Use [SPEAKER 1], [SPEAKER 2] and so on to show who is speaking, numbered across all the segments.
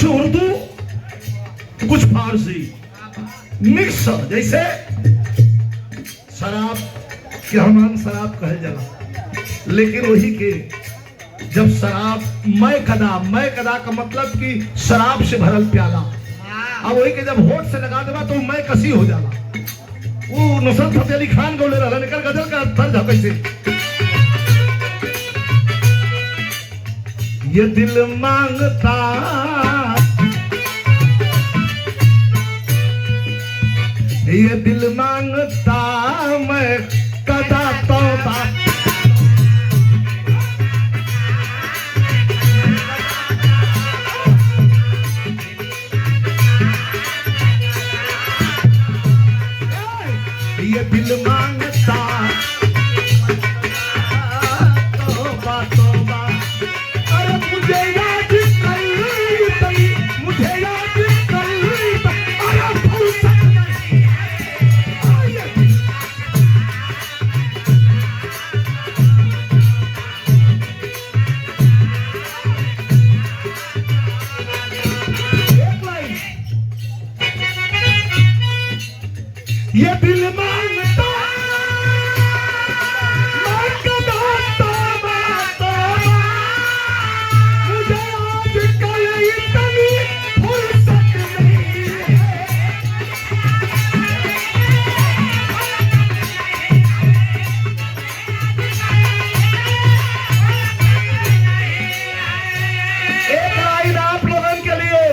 [SPEAKER 1] उर्दू कुछ फारसी मिक्स, जैसे शराब के हमान शराब कहे जाला, लेकिन वही के जब शराब मैं कदा का मतलब कि शराब से भरल प्याला, अब वही के जब होठ से लगा देगा तो मैं कसी हो जाला। वो नुसरत फतेह अली खान गोले रहा निकल गजल का तर्ज है कैसे, ये दिल मांगता ये दिल मांगता मैं कदा तौबा, ये दिल मांगता तौबा तौबा, अरे मुझे याद कर तई, मुझे याद कर तई, अरे फुर्सत नहीं ये दिल मांगता मैं कदा तौबा तौबा, मुझे आजकल इतनी फुर्सत नहीं है। एक लाइन आप लोगों के लिए,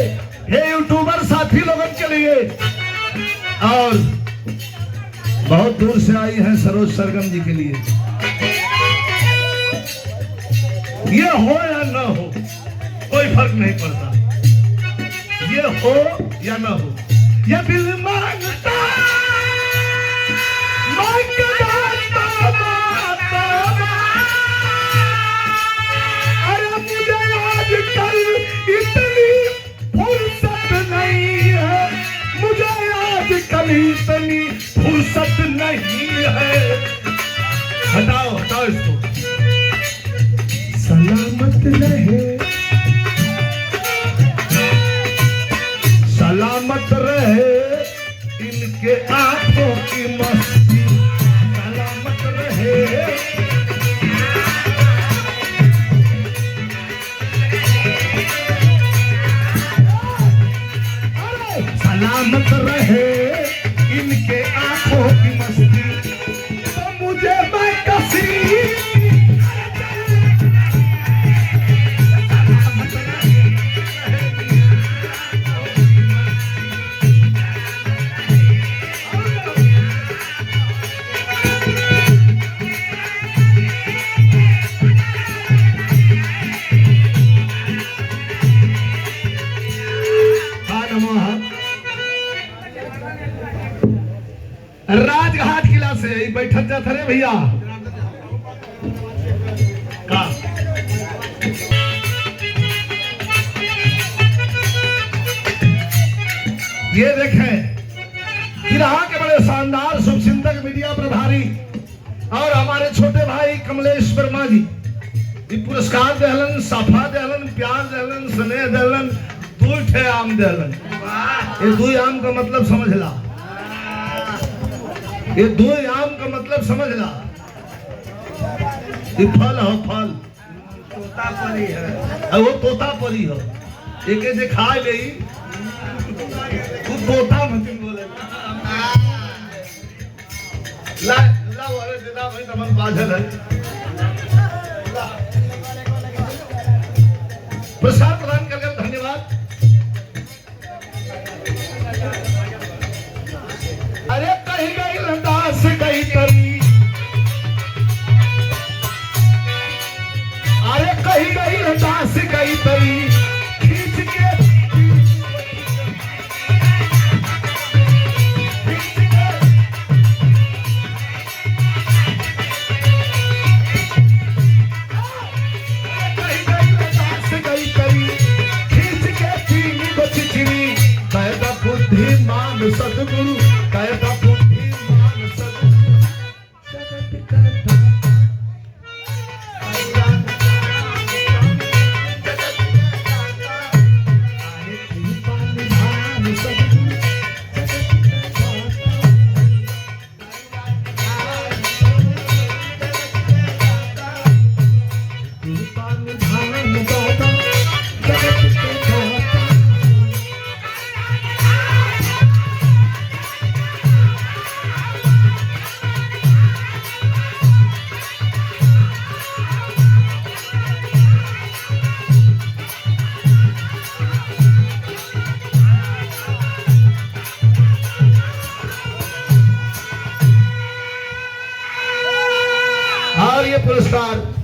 [SPEAKER 1] हे यूट्यूबर साथी लोगों के लिए, और बहुत दूर से आई है सरोज सरगम जी के लिए, ये हो या ना हो कोई फर्क नहीं पड़ता, ये हो या ना हो, ये दिल मांगता मैं कदा तौबा तौबा, अरे मुझे आजकल इतनी फुर्सत नहीं है, मुझे आजकल इतनी फुर्सत नहीं है। हटाओ हटाओ इसको। सलामत रहे सलामत रहे इनके आंखों की मस्ती, सलामत रहे सलामत रहे इनके आंखों की मस्ती, तो मुझे मैं कसी राजघाट किला से बैठक जाता रे भैया का ये देखें यहाँ के बड़े शानदार शुभचिंतक मीडिया प्रभारी और हमारे छोटे भाई कमलेश वर्मा जी, ये पुरस्कार देहलन, साफा देहलन, प्यार देहलन, स्नेह देहलन, दो ठे आम देहलन। ये दो आम का मतलब समझ ला, ये दो आम का मतलब समझ ला, ये फल हो, फल तोता परी है, वो तोता परी हो, एक जे खा ले तू तोता मत बोले ला ला वाले देदा भाई तमन बाझल है। प्रसाद प्रदान करके धन्यवाद। अरे कहीं गई लंदास गई तरी, अरे कहीं गई लंदास गई तरी, खींच के बुद्धिमान सदगुरु कहता बुद्धिमान सदगुरु जगत करता पुरस्कार